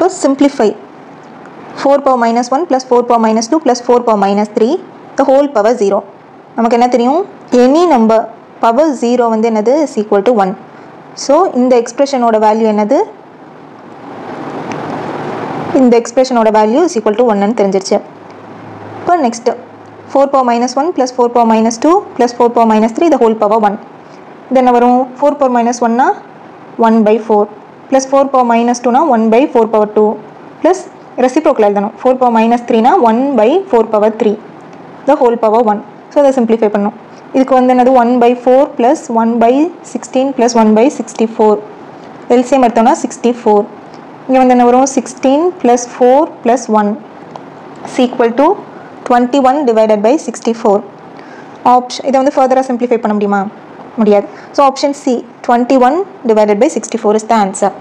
So simplify. 4 power minus 1 plus 4 power minus 2 plus 4 power minus 3 the whole power 0. நமக்கு என்ன தெரியும்? Any number power 0 வந்து என்னது is equal to 1. So இந்த expressionோட value என்னது? இந்த expressionோட value is equal to 1 ன்னு தெரிஞ்சிருச்சு. இப்போ next 4 power minus 1 plus 4 power minus 2 plus 4 power minus 3 the whole power 1. இது என்ன வரும்? 4 power minus 1 னா 1 by 4 plus 4 power minus 2 னா 1 by 4 power 2 plus reciprocal எழுதணும் 4 power minus 3 னா 1 by 4 power 3 the whole power 1. So அதை சிம்பிளிஃபை பண்ணும். இதுக்கு வந்து என்னது 1 by 4 plus 1 by 16 plus 1 by 64 LCM எடுத்தோம்னா 64. இங்கே வந்து என்ன வரும் 16 plus 4 plus 1 is equal to 21 divided by 64. Option இதை வந்து ஃபர்தராக சிம்பிளிஃபை பண்ண முடியுமா? முடியாது. So option C 21 divided by 64 is the answer.